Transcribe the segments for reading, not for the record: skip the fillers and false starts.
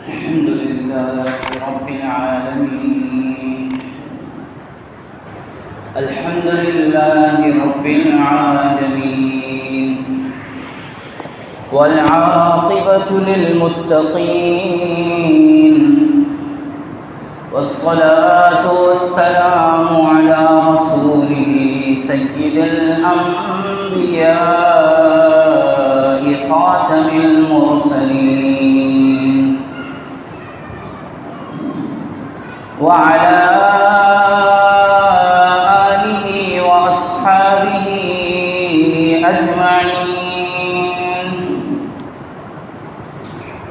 الحمد لله رب العالمين. الحمد لله رب العالمين والعاقبة للمتقين، والصلاة والسلام على رسوله سيد الأنبياء خاتم المرسلين، وعلى آله وأصحابه أجمعين.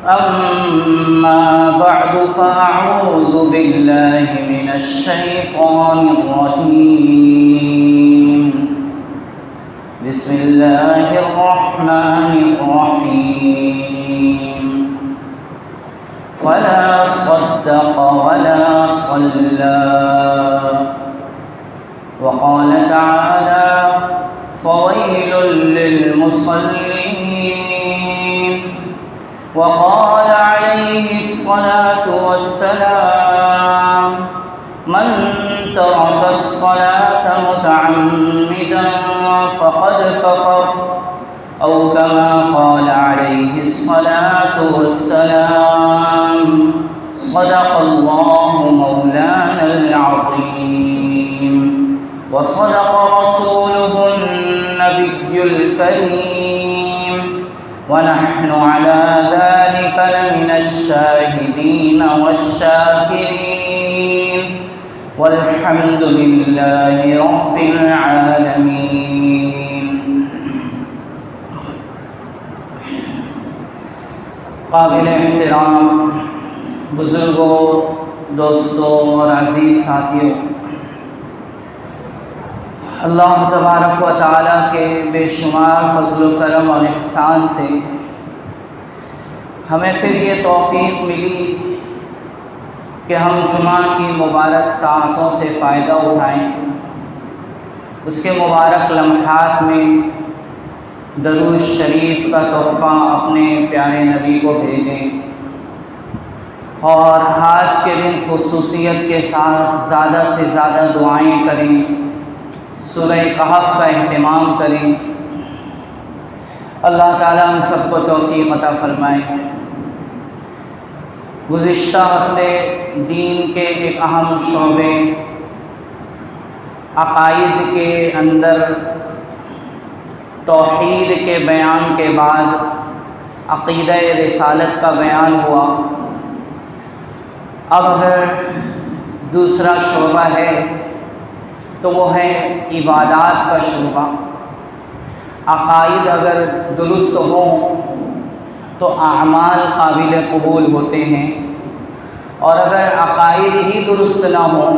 أما بعد، فأعوذ بالله من الشيطان الرجيم. بسم الله الرحمن الرحيم. فلا صدق ولا صلى، وقال تعالى: فويل للمصلين. وقال عليه الصلاة والسلام: من ترك الصلاة متعمدا فقد كفر، أو كما قال عليه الصلاة والسلام. صدق الله مولانا العظيم، وصدق رسوله النبي الكريم، ونحن على ذلك لمن الشاهدين والشاكرين، والحمد لله رب العالمين. قابل احترام بزرگوں، دوستوں اور عزیز ساتھیوں، اللہ تبارک و تعالیٰ کے بے شمار فضل و کرم اور احسان سے ہمیں پھر یہ توفیق ملی کہ ہم جمعہ کی مبارک ساعتوں سے فائدہ اٹھائیں، اس کے مبارک لمحات میں درود شریف کا تحفہ اپنے پیارے نبی کو بھیجیں، اور آج کے دن خصوصیت کے ساتھ زیادہ سے زیادہ دعائیں کریں، سورہ کہف کا اہتمام کریں۔ اللہ تعالیٰ ہم سب کو توفیق عطا فرمائے۔ گزشتہ ہفتے دین کے ایک اہم شعبے عقائد کے اندر توحید کے بیان کے بعد عقیدہ رسالت کا بیان ہوا۔ اب اگر دوسرا شعبہ ہے تو وہ ہے عبادات کا شعبہ۔ عقائد اگر درست ہوں تو اعمال قابل قبول ہوتے ہیں، اور اگر عقائد ہی درست نہ ہوں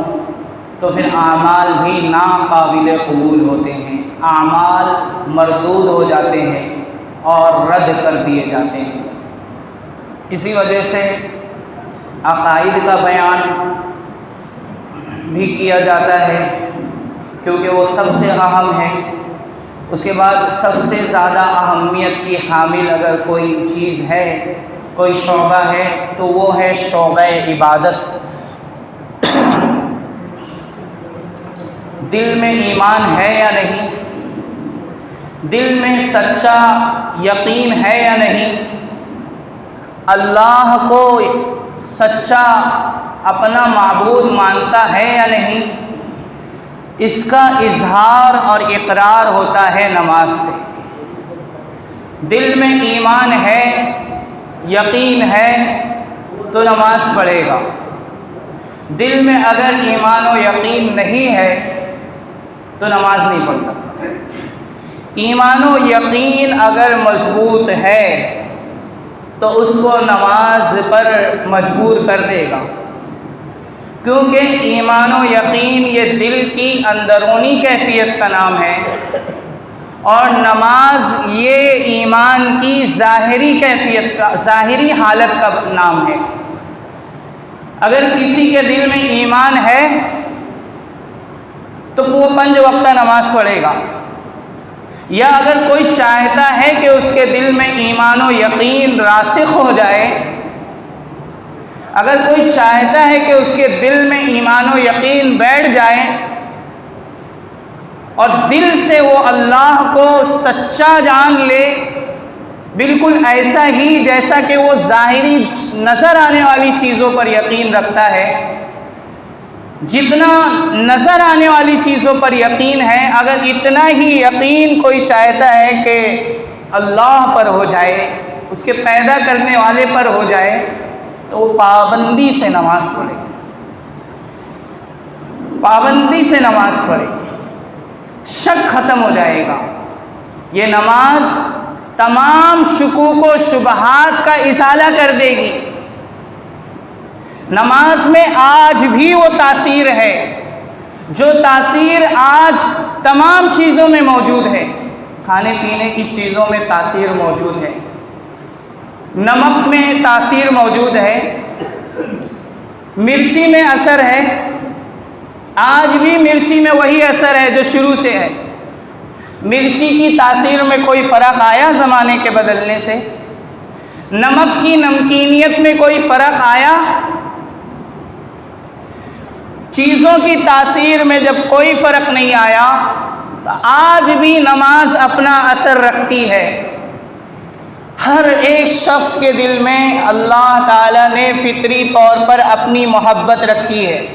تو پھر اعمال بھی ناقابل قبول ہوتے ہیں، اعمال مردود ہو جاتے ہیں اور رد کر دیے جاتے ہیں۔ اسی وجہ سے عقائد کا بیان بھی کیا جاتا ہے، کیونکہ وہ سب سے اہم ہے۔ اس کے بعد سب سے زیادہ اہمیت کی حامل اگر کوئی چیز ہے، کوئی شعبہ ہے، تو وہ ہے شعبہ عبادت۔ دل میں ایمان ہے یا نہیں، دل میں سچا یقین ہے یا نہیں، اللہ کو سچا اپنا معبود مانتا ہے یا نہیں، اس کا اظہار اور اقرار ہوتا ہے نماز سے۔ دل میں ایمان ہے، یقین ہے تو نماز پڑھے گا۔ دل میں اگر ایمان و یقین نہیں ہے تو نماز نہیں پڑھ سکتا۔ ایمان و یقین اگر مضبوط ہے تو اس کو نماز پر مجبور کر دے گا، کیونکہ ایمان و یقین یہ دل کی اندرونی کیفیت کا نام ہے، اور نماز یہ ایمان کی ظاہری کیفیت کا، ظاہری حالت کا نام ہے۔ اگر کسی کے دل میں ایمان ہے تو وہ 5 وقتہ نماز پڑھے گا، یا اگر کوئی چاہتا ہے کہ اس کے دل میں ایمان و یقین راسخ ہو جائے اگر کوئی چاہتا ہے کہ اس کے دل میں ایمان و یقین بیٹھ جائے اور دل سے وہ اللہ کو سچا جان لے، بالکل ایسا ہی جیسا کہ وہ ظاہری نظر آنے والی چیزوں پر یقین رکھتا ہے، جتنا نظر آنے والی چیزوں پر یقین ہے، اگر اتنا ہی یقین کوئی چاہتا ہے کہ اللہ پر ہو جائے، اس کے پیدا کرنے والے پر ہو جائے، تو وہ پابندی سے نماز پڑھے، پابندی سے نماز پڑھے، شک ختم ہو جائے گا۔ یہ نماز تمام شکوک و شبہات کا ازالہ کر دے گی۔ نماز میں آج بھی وہ تاثیر ہے جو تاثیر آج تمام چیزوں میں موجود ہے۔ کھانے پینے کی چیزوں میں تاثیر موجود ہے، نمک میں تاثیر موجود ہے، مرچی میں اثر ہے، آج بھی مرچی میں وہی اثر ہے جو شروع سے ہے۔ مرچی کی تاثیر میں کوئی فرق آیا زمانے کے بدلنے سے؟ نمک کی نمکینیت میں کوئی فرق آیا؟ چیزوں کی تاثیر میں جب کوئی فرق نہیں آیا تو آج بھی نماز اپنا اثر رکھتی ہے۔ ہر ایک شخص کے دل میں اللہ تعالیٰ نے فطری طور پر اپنی محبت رکھی ہے۔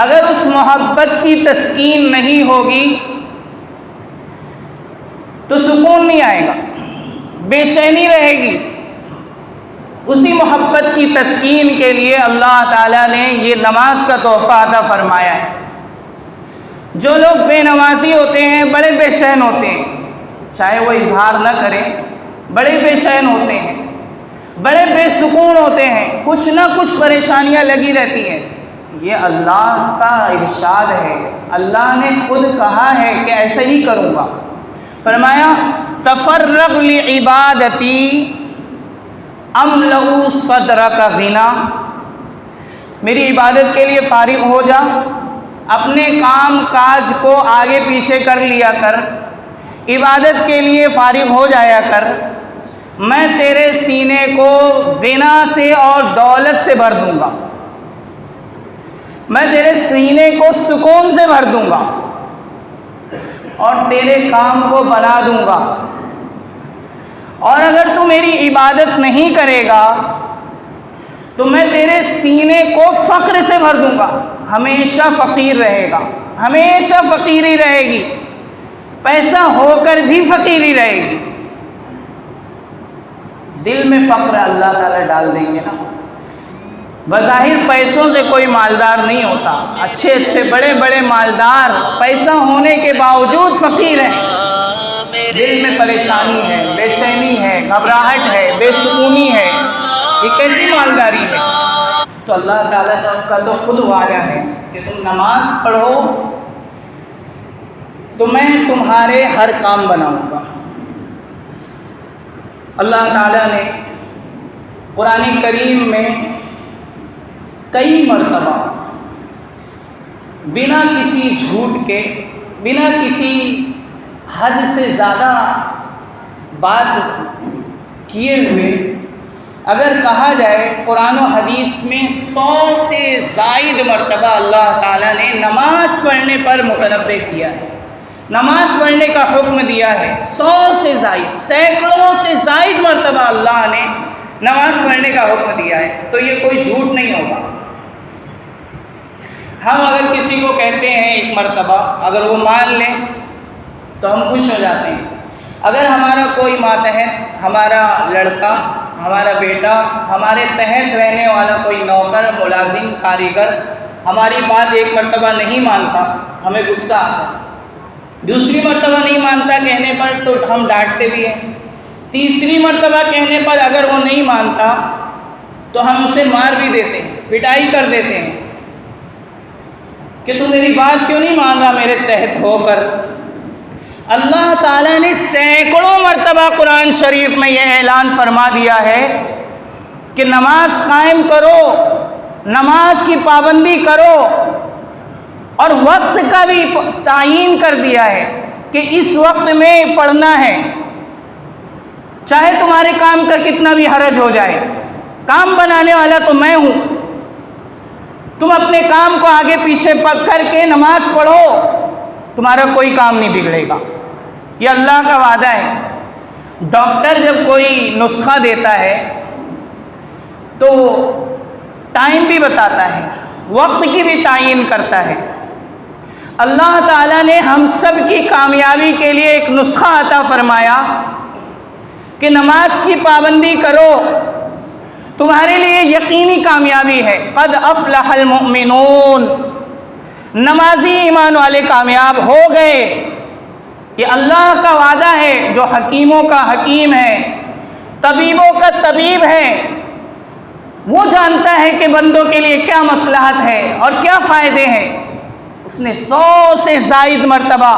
اگر اس محبت کی تسکین نہیں ہوگی تو سکون نہیں آئے گا، بے چینی رہے گی۔ اسی محبت کی تسکین کے لیے اللہ تعالیٰ نے یہ نماز کا تحفہ عطا فرمایا ہے۔ جو لوگ بے نمازی ہوتے ہیں بڑے بے چین ہوتے ہیں، چاہے وہ اظہار نہ کریں، بڑے بے چین ہوتے ہیں، بڑے بے سکون ہوتے ہیں، کچھ نہ کچھ پریشانیاں لگی رہتی ہیں۔ یہ اللہ کا ارشاد ہے، اللہ نے خود کہا ہے کہ ایسا ہی کروں گا۔ فرمایا تفرغ لعبادتی املؤ صدرک غنا، میری عبادت کے لیے فارغ ہو جا، اپنے کام کاج کو آگے پیچھے کر لیا کر، عبادت کے لیے فارغ ہو جایا کر، میں تیرے سینے کو غنا سے اور دولت سے بھر دوں گا، میں تیرے سینے کو سکون سے بھر دوں گا اور تیرے کام کو بنا دوں گا۔ اور اگر تو میری عبادت نہیں کرے گا تو میں تیرے سینے کو فقر سے بھر دوں گا، ہمیشہ فقیر رہے گا، ہمیشہ فقیری رہے گی، پیسہ ہو کر بھی فقیری رہے گی۔ دل میں فقر اللہ تعالیٰ ڈال دیں گے نا۔ بظاہر پیسوں سے کوئی مالدار نہیں ہوتا، اچھے اچھے بڑے بڑے مالدار پیسہ ہونے کے باوجود فقیر ہیں، دل میں پریشانی ہے، بے چینی ہے، گھبراہٹ ہے، بے سکونی ہے، یہ کیسی مالداری ہے؟ تو اللہ تعالیٰ کا تو خود وعدہ ہے کہ تم نماز پڑھو تو میں تمہارے ہر کام بناؤں گا۔ اللہ تعالیٰ نے قرآن کریم میں کئی مرتبہ بنا کسی جھوٹ کے، بنا کسی حد سے زیادہ بات کیے ہوئے، اگر کہا جائے قرآن و حدیث میں 100 سے زائد مرتبہ اللہ تعالیٰ نے نماز پڑھنے پر متنبہ کیا ہے، نماز پڑھنے کا حکم دیا ہے۔ 100 سے زائد، سینکڑوں سے زائد مرتبہ اللہ نے نماز پڑھنے کا حکم دیا ہے، تو یہ کوئی جھوٹ نہیں ہوگا۔ ہم اگر کسی کو کہتے ہیں ایک مرتبہ، اگر وہ مان لیں تو ہم خوش ہو جاتے ہیں۔ اگر ہمارا کوئی ماتحت، ہمارا لڑکا، ہمارا بیٹا، ہمارے تحت رہنے والا کوئی نوکر، ملازم، کاریگر ہماری بات ایک مرتبہ نہیں مانتا، ہمیں غصہ آتا ہے۔ دوسری مرتبہ نہیں مانتا کہنے پر تو ہم ڈانٹتے بھی ہیں۔ تیسری مرتبہ کہنے پر اگر وہ نہیں مانتا تو ہم اسے مار بھی دیتے ہیں، پٹائی کر دیتے ہیں کہ تو میری بات کیوں نہیں مان رہا میرے تحت ہو کر۔ اللہ تعالیٰ نے سینکڑوں مرتبہ قرآن شریف میں یہ اعلان فرما دیا ہے کہ نماز قائم کرو، نماز کی پابندی کرو، اور وقت کا بھی تعیین کر دیا ہے کہ اس وقت میں پڑھنا ہے، چاہے تمہارے کام کا کتنا بھی حرج ہو جائے، کام بنانے والا تو میں ہوں. تم اپنے کام کو آگے پیچھے کر کے نماز پڑھو، تمہارا کوئی کام نہیں بگڑے گا. یہ اللہ کا وعدہ ہے. ڈاکٹر جب کوئی نسخہ دیتا ہے تو ٹائم بھی بتاتا ہے، وقت کی بھی تعین کرتا ہے. اللہ تعالیٰ نے ہم سب کی کامیابی کے لیے ایک نسخہ عطا فرمایا کہ نماز کی پابندی کرو، تمہارے لیے یقینی کامیابی ہے. قد افلح المؤمنون، نمازی ایمان والے کامیاب ہو گئے. یہ اللہ کا وعدہ ہے جو حکیموں کا حکیم ہے، طبیبوں کا طبیب ہے. وہ جانتا ہے کہ بندوں کے لیے کیا مصلحت ہے اور کیا فائدے ہیں. اس نے 100 سے زائد مرتبہ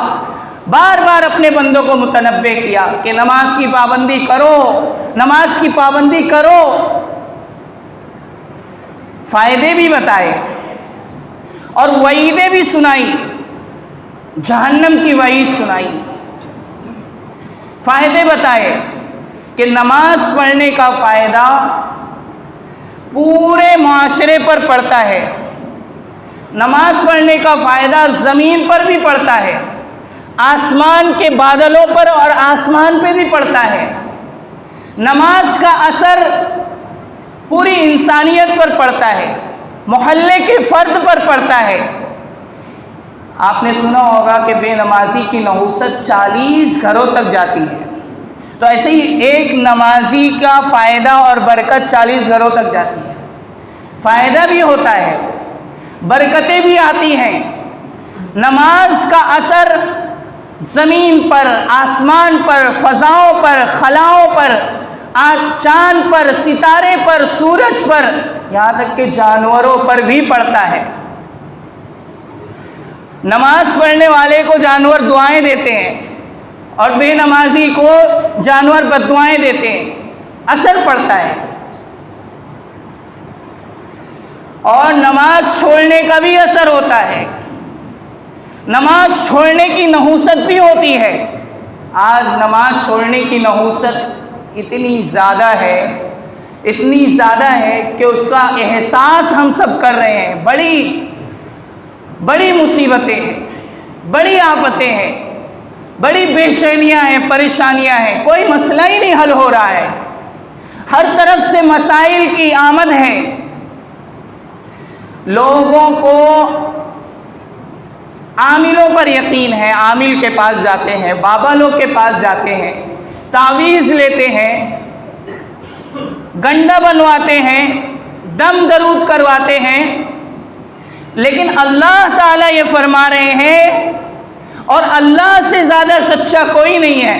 بار بار اپنے بندوں کو متنبہ کیا کہ نماز کی پابندی کرو، نماز کی پابندی کرو. فائدے بھی بتائے اور وعیدیں بھی سنائی، جہنم کی وعید سنائی. فائدے بتائے کہ نماز پڑھنے کا فائدہ پورے معاشرے پر پڑتا ہے. نماز پڑھنے کا فائدہ زمین پر بھی پڑتا ہے، آسمان کے بادلوں پر اور آسمان پہ بھی پڑتا ہے. نماز کا اثر پوری انسانیت پر پڑتا ہے، محلے کے فرد پر پڑتا ہے. آپ نے سنا ہوگا کہ بے نمازی کی نحوست 40 گھروں تک جاتی ہے. تو ایسے ہی ایک نمازی کا فائدہ اور برکت 40 گھروں تک جاتی ہے. فائدہ بھی ہوتا ہے، برکتیں بھی آتی ہیں. نماز کا اثر زمین پر، آسمان پر، فضاؤں پر، خلاؤں پر، چاند پر، ستارے پر، سورج پر، یہاں تک کہ جانوروں پر بھی پڑتا ہے. نماز پڑھنے والے کو جانور دعائیں دیتے ہیں اور بے نمازی کو جانور بددعائیں دیتے ہیں. اثر پڑتا ہے. اور نماز چھوڑنے کا بھی اثر ہوتا ہے. نماز چھوڑنے کی نحوست بھی ہوتی ہے. آج نماز چھوڑنے کی نحوست اتنی زیادہ ہے کہ اس کا احساس ہم سب کر رہے ہیں. بڑی مصیبتیں ہیں، بڑی آفتیں ہیں، بڑی بے چینیاں ہیں، پریشانیاں ہیں. کوئی مسئلہ ہی نہیں حل ہو رہا ہے. ہر طرف سے مسائل کی آمد ہے. لوگوں کو عاملوں پر یقین ہے، عامل کے پاس جاتے ہیں، بابا لوگ کے پاس جاتے ہیں، تعویذ لیتے ہیں، گنڈا بنواتے ہیں، دم درود کرواتے ہیں. لیکن اللہ تعالیٰ یہ فرما رہے ہیں، اور اللہ سے زیادہ سچا کوئی نہیں ہے،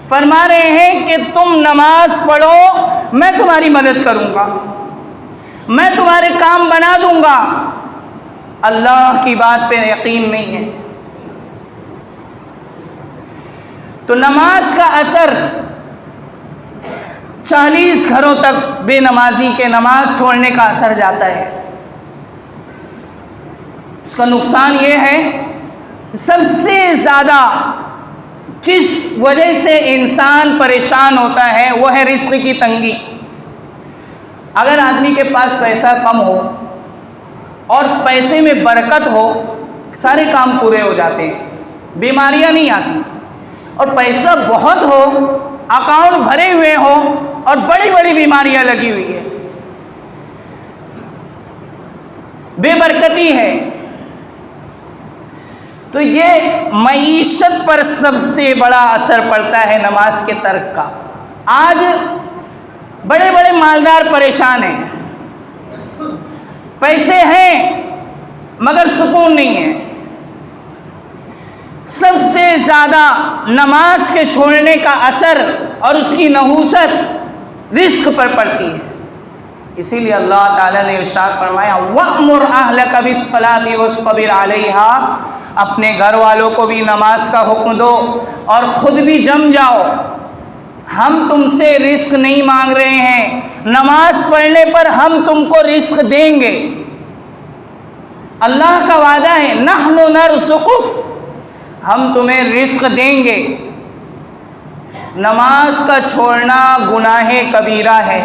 فرما رہے ہیں کہ تم نماز پڑھو، میں تمہاری مدد کروں گا، میں تمہارے کام بنا دوں گا. اللہ کی بات پہ یقین نہیں ہے. تو نماز کا اثر 40 گھروں تک بے نمازی کے نماز چھوڑنے کا اثر جاتا ہے. اس کا نقصان یہ ہے، سب سے زیادہ جس وجہ سے انسان پریشان ہوتا ہے وہ ہے رزق کی تنگی. اگر آدمی کے پاس پیسہ کم ہو اور پیسے میں برکت ہو، سارے کام پورے ہو جاتے ہیں، بیماریاں نہیں آتی. اور پیسہ بہت ہو، اکاؤنٹ بھرے ہوئے ہو اور بڑی بڑی بیماریاں لگی ہوئی ہے، بے برکتی ہے. تو یہ معیشت پر سب سے بڑا اثر پڑتا ہے نماز کے ترک کا. آج بڑے بڑے مالدار پریشان ہیں، پیسے ہیں مگر سکون نہیں ہے. سب سے زیادہ نماز کے چھوڑنے کا اثر اور اس کی نحوست رزق پر پڑتی ہے. اسی لیے اللہ تعالیٰ نے ارشاد فرمایا وَأْمُرْ أَهْلَكَ بِالصَّلَاةِ وَاصْطَبِرْ عَلَيْهَا، اپنے گھر والوں کو بھی نماز کا حکم دو اور خود بھی جم جاؤ. ہم تم سے رزق نہیں مانگ رہے ہیں، نماز پڑھنے پر ہم تم کو رزق دیں گے. اللہ کا وعدہ ہے نحن نرزقک، ہم تمہیں رزق دیں گے. نماز کا چھوڑنا گناہ کبیرہ ہے.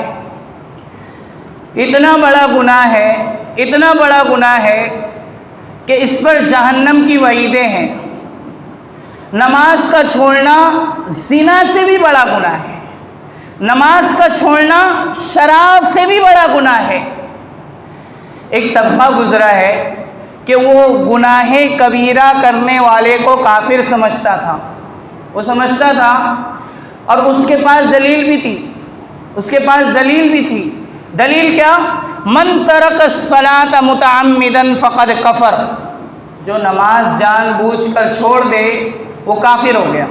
اتنا بڑا گناہ ہے، اتنا بڑا گناہ ہے کہ اس پر جہنم کی وعیدیں ہیں۔ نماز کا چھوڑنا زنا سے بھی بڑا گناہ ہے، نماز کا چھوڑنا شراب سے بھی بڑا گناہ ہے۔ ایک طبقہ گزرا ہے کہ وہ گناہ کبیرہ کرنے والے کو کافر سمجھتا تھا، وہ سمجھتا تھا، اور اس کے پاس دلیل بھی تھی، اس کے پاس دلیل بھی تھی۔ دلیل کیا؟ من ترک الصلاۃ متعمدا فقد کفر، جو نماز جان بوجھ کر چھوڑ دے وہ کافر ہو گیا۔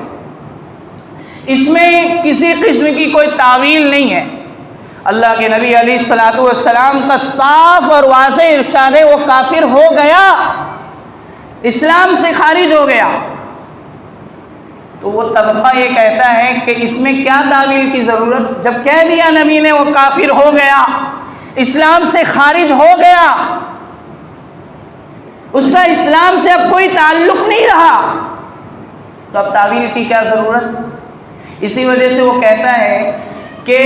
اس میں کسی قسم کی کوئی تعویل نہیں ہے۔ اللہ کے نبی علیہ الصلوۃ والسلام کا صاف اور واضح ارشاد ہے، وہ کافر ہو گیا، اسلام سے خارج ہو گیا۔ تو وہ طبقہ یہ کہتا ہے کہ اس میں کیا تعویل کی ضرورت، جب کہہ دیا نبی نے وہ کافر ہو گیا، اسلام سے خارج ہو گیا، اس کا اسلام سے اب کوئی تعلق نہیں رہا، تو اب تعویل کی کیا ضرورت؟ اسی وجہ سے وہ کہتا ہے کہ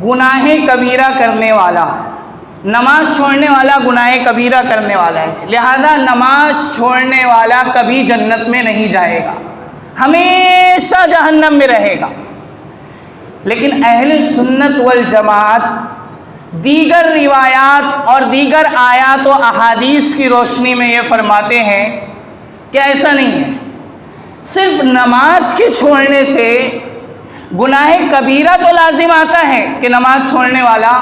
گناہ کبیرہ کرنے والا، نماز چھوڑنے والا گناہ کبیرہ کرنے والا ہے، لہذا نماز چھوڑنے والا کبھی جنت میں نہیں جائے گا، ہمیشہ جہنم میں رہے گا۔ لیکن اہل سنت والجماعت دیگر روایات اور دیگر آیات و احادیث کی روشنی میں یہ فرماتے ہیں کہ ایسا نہیں ہے، صرف نماز کے چھوڑنے سے گناہ کبیرہ تو لازم آتا ہے کہ نماز چھوڑنے والا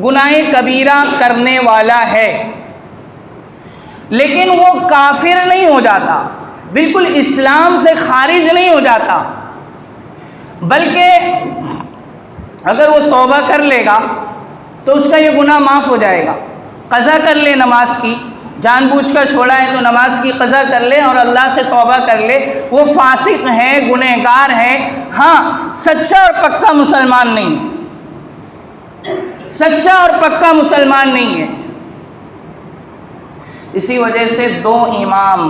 گناہ کبیرہ کرنے والا ہے، لیکن وہ کافر نہیں ہو جاتا، بالکل اسلام سے خارج نہیں ہو جاتا، بلکہ اگر وہ توبہ کر لے گا تو اس کا یہ گناہ معاف ہو جائے گا۔ قضا کر لے نماز کی، جان بوجھ کر چھوڑا ہے تو نماز کی قضا کر لے اور اللہ سے توبہ کر لے، وہ فاسق ہے، گنہگار ہے، ہاں سچا اور پکا مسلمان نہیں ہے، سچا اور پکا مسلمان نہیں ہے۔ اسی وجہ سے دو امام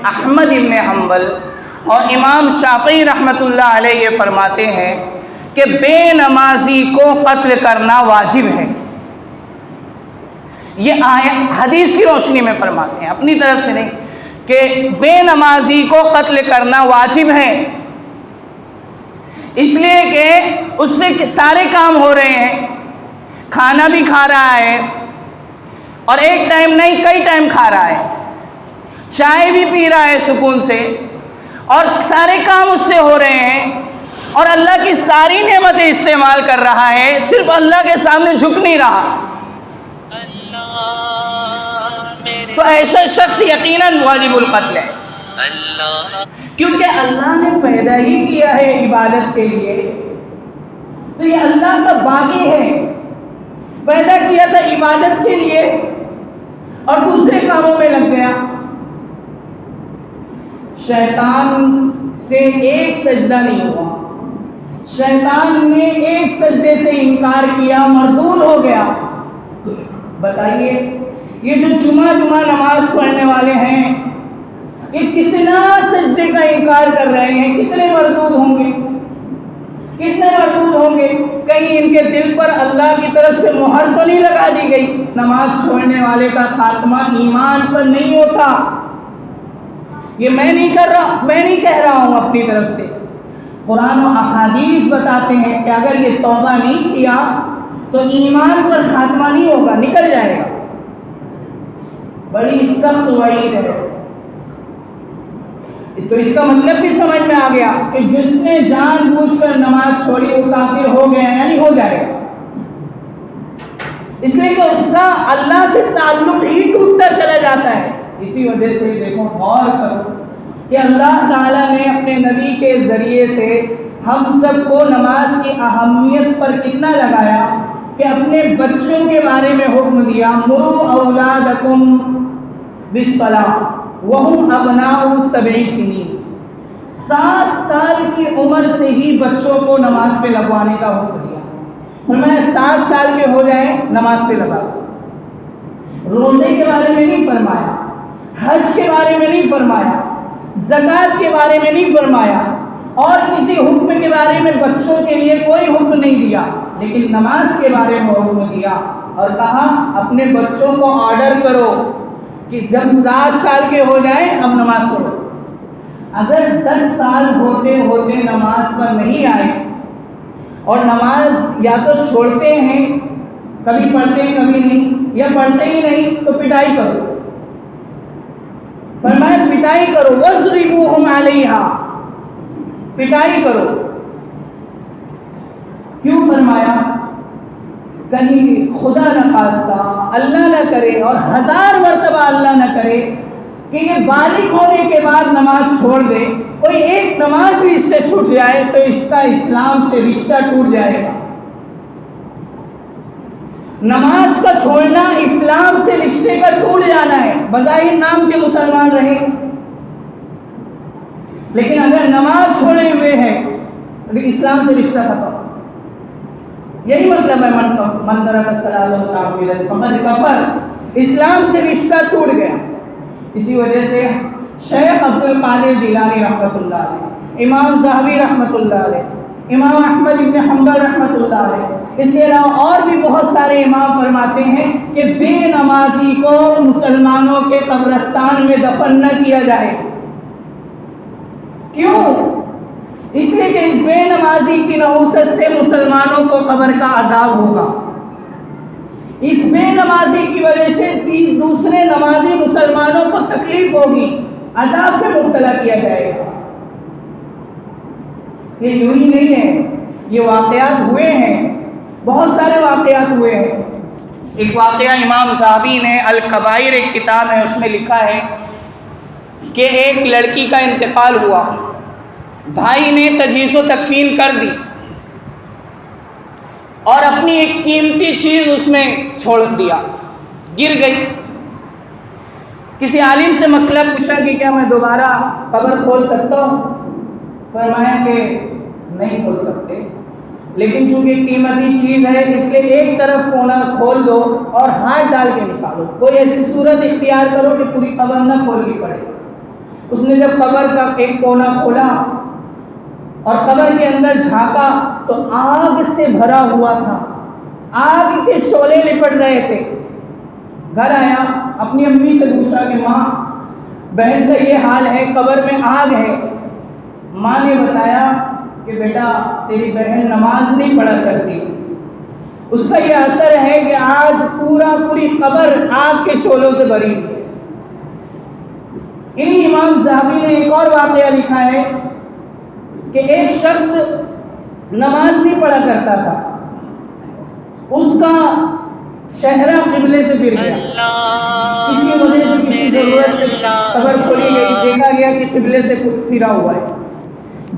احمد ابن حنبل اور امام شافعی رحمۃ اللہ علیہ یہ فرماتے ہیں کہ بے نمازی کو قتل کرنا واجب ہے۔ یہ حدیث کی روشنی میں فرماتے ہیں، اپنی طرف سے نہیں، کہ بے نمازی کو قتل کرنا واجب ہے، اس لیے کہ اس سے سارے کام ہو رہے ہیں، کھانا بھی کھا رہا ہے اور ایک ٹائم نہیں کئی ٹائم کھا رہا ہے، چائے بھی پی رہا ہے سکون سے، اور سارے کام اس سے ہو رہے ہیں، اور اللہ کی ساری نعمتیں استعمال کر رہا ہے، صرف اللہ کے سامنے جھک نہیں رہا، تو ایسا شخص یقیناً واجب القتل ہے، کیونکہ اللہ نے پیدا ہی کیا ہے عبادت کے لیے، تو یہ اللہ کا باغی ہے، پیدا کیا تھا عبادت کے لیے اور دوسرے کاموں میں لگ گیا۔ شیطان سے ایک سجدہ نہیں ہوا، شیطان نے ایک سجدے سے انکار کیا، مردود ہو گیا۔ بتائیے یہ جو جمعہ نماز پڑھنے والے ہیں، یہ کتنا سجدے کا انکار کر رہے ہیں، کتنے مردود ہوں گے، کتنے مردود ہوں گے؟ کہیں ان کے دل پر اللہ کی طرف سے مہر تو نہیں لگا دی گئی؟ نماز چھوڑنے والے کا خاتمہ ایمان پر نہیں ہوتا، یہ میں نہیں کہہ رہا ہوں اپنی طرف سے، قرآن و احادیث بتاتے ہیں کہ اگر یہ توبہ نہیں کیا تو ایمان پر خاتمہ نہیں ہوگا، نکل جائے گا۔ بڑی سخت وعید ہے، تو اس کا مطلب بھی سمجھ میں آ گیا کہ جس نے جان بوجھ کر نماز چھوڑی وہ کافر ہو گیا، یعنی ہو جائے گا، اس لیے کہ اس کا اللہ سے تعلق ہی ٹوٹتا چلا جاتا ہے۔ اسی وجہ سے دیکھو، غور کرو کہ اللہ تعالیٰ نے اپنے نبی کے ذریعے سے ہم سب کو نماز کی اہمیت پر کتنا لگایا کہ اپنے بچوں کے بارے میں حکم دیا، مروا اولادکم بالصلاۃ وہم ابناء 7 سنین، 7 سال کی عمر سے ہی بچوں کو نماز پہ لگوانے کا حکم دیا، فرمایا 7 سال کے ہو جائیں نماز پہ لگا دو۔ روزے کے بارے میں نہیں فرمایا، حج کے بارے میں نہیں فرمایا، زکوٰۃ کے بارے میں نہیں فرمایا، اور کسی حکم کے بارے میں بچوں کے لیے کوئی حکم نہیں دیا، لیکن نماز کے بارے میں حکم دیا اور کہا اپنے بچوں کو آرڈر کرو کہ جب 7 سال کے ہو جائیں اب نماز پڑھو۔ اگر 10 سال ہوتے ہوتے نماز پر نہیں آئے اور نماز یا تو چھوڑتے ہیں، کبھی پڑھتے ہیں کبھی نہیں، یا پڑھتے ہی نہیں، تو پٹائی کرو۔ فرمایا پٹائی کرو، وَاضْرِبُوهُمْ عَلَيْهَا، پٹائی کرو۔ کیوں فرمایا؟ کہیں خدا نہ خواستہ، اللہ نہ کرے اور 1000 مرتبہ اللہ نہ کرے کہ یہ بالغ ہونے کے بعد نماز چھوڑ دے، کوئی ایک نماز بھی اس سے چھوٹ جائے تو اس کا اسلام سے رشتہ ٹوٹ جائے گا۔ نماز کا چھوڑنا اسلام سے رشتے کا ٹوٹ جانا ہے۔ بظاہر نام کے مسلمان رہے، لیکن اگر نماز چھوڑے ہوئے ہیں تو اسلام سے رشتہ ختم۔ یہی مطلب ہے من ترک الصلاۃ متعمدا فقد کفر، اسلام سے رشتہ ٹوٹ گیا۔ اسی وجہ سے شیخ عبد القادر جیلانی رحمۃ اللہ علیہ، امام ذہبی رحمۃ اللہ علیہ، امام احمد بن حنبل رحمۃ اللہ علیہ، اس کے علاوہ اور بھی بہت سارے امام فرماتے ہیں کہ بے نمازی کو مسلمانوں کے قبرستان میں دفن نہ کیا جائے۔ کیوں؟ اس لیے کہ اس بے نمازی کی نحوست سے مسلمانوں کو قبر کا عذاب ہوگا۔ اس بے نمازی کی وجہ سے دوسرے نمازی مسلمانوں کو تکلیف ہوگی، عذاب میں مبتلا کیا جائے گا۔ یہ یوں ہی نہیں ہے، یہ واقعات ہوئے ہیں، بہت سارے واقعات ہوئے ہیں۔ ایک واقعہ امام ذہبی نے الکبائر ایک کتاب ہے، اس میں لکھا ہے کہ ایک لڑکی کا انتقال ہوا، بھائی نے تجہیز و تکفین کر دی اور اپنی ایک قیمتی چیز اس میں چھوڑ دیا، گر گئی۔ کسی عالم سے مسئلہ پوچھا کہ کیا میں دوبارہ قبر کھول سکتا ہوں؟ فرمایا کہ نہیں کھول سکتے، لیکن چونکہ قیمتی چیز ہے اس لیے ایک طرف کونا کھول دو اور ہاتھ ڈال کے نکالو، کوئی ایسی صورت اختیار کرو کہ پوری قبر نہ کھولنی پڑے۔ اس نے جب قبر کا ایک کونا کھولا اور قبر کے اندر جھانکا تو آگ سے بھرا ہوا تھا، آگ کے شعلے لپٹ رہے تھے۔ گھر آیا، اپنی امی سے پوچھا کہ ماں بہن کا یہ حال ہے، قبر میں آگ ہے۔ ماں نے بتایا کہ بیٹا تیری بہن نماز نہیں پڑھا کرتی، اس کا یہ اثر ہے کہ آج پوری قبر آگ کے شعلوں سے بھری ہے۔ انہی امام ذہبی نے ایک اور واقعہ لکھا ہے کہ ایک شخص نماز نہیں پڑھا کرتا تھا، اس کا چہرہ قبلے سے پھر گیا، اس کی وجہ سے کسی ضرورت سے قبر کھولی گئی، دیکھا گیا کہ قبلے سے پھرا ہوا ہے۔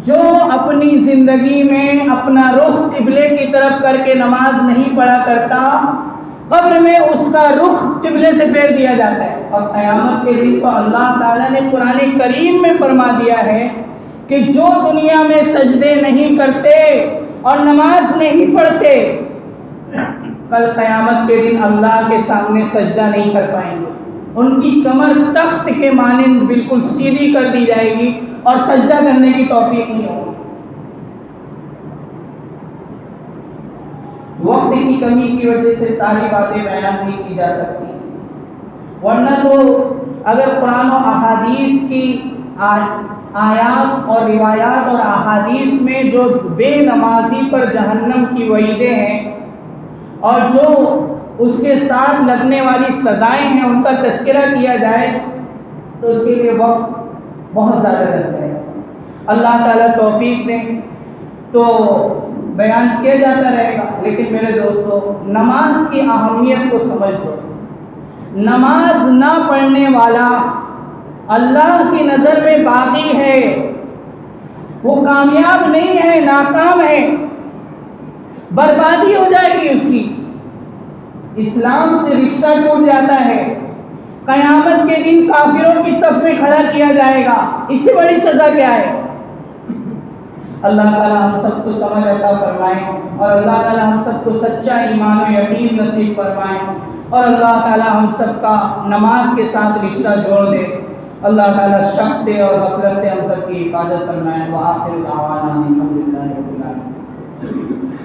جو اپنی زندگی میں اپنا رخ قبلے کی طرف کر کے نماز نہیں پڑھا کرتا، قبر میں اس کا رخ قبلے سے پھیر دیا جاتا ہے۔ اور قیامت کے دن تو اللہ تعالیٰ نے قرآن کریم میں فرما دیا ہے کہ جو دنیا میں سجدے نہیں کرتے اور نماز نہیں پڑھتے، کل قیامت کے دن اللہ کے سامنے سجدہ نہیں کر پائیں گے، ان کی کمر تخت کے مانند بالکل سیدھی کر دی جائے گی اور سجدہ کرنے کی توفیق نہیں ہوگی۔ وقت کی کمی کی وجہ سے ساری باتیں بیان نہیں کی جا سکتی، ورنہ تو اگر قرآن و احادیث کی آیات اور روایات اور احادیث میں جو بے نمازی پر جہنم کی وعیدیں ہیں اور جو اس کے ساتھ لگنے والی سزائیں ہیں ان کا تذکرہ کیا جائے تو اس کے لیے وقت بہت زیادہ لگ جائے۔ اللہ تعالیٰ توفیق دیں تو بیان کیا جاتا رہے گا، لیکن میرے دوستو نماز کی اہمیت کو سمجھ دو۔ نماز نہ پڑھنے والا اللہ کی نظر میں باغی ہے، وہ کامیاب نہیں ہے، ناکام ہے، بربادی ہو جائے گی اس کی، اسلام سے رشتہ ٹوٹ جاتا ہے، قیامت کے دن کافروں کی صف میں کھڑا کیا جائے گا۔ اس سے بڑی سزا کیا ہے؟ اللہ تعالیٰ ہم سب کو سمجھ عطا فرمائیں اور اللہ تعالیٰ ہم سب کو سچا ایمان و یقین نصیب فرمائیں اور اللہ تعالیٰ ہم سب کا نماز کے ساتھ رشتہ جوڑ دے۔ اللہ تعالیٰ شک سے اور غفلت سے ہم سب کی حفاظت فرمائیں۔ وآخر دعوانا الحمدللہ رب العالمین۔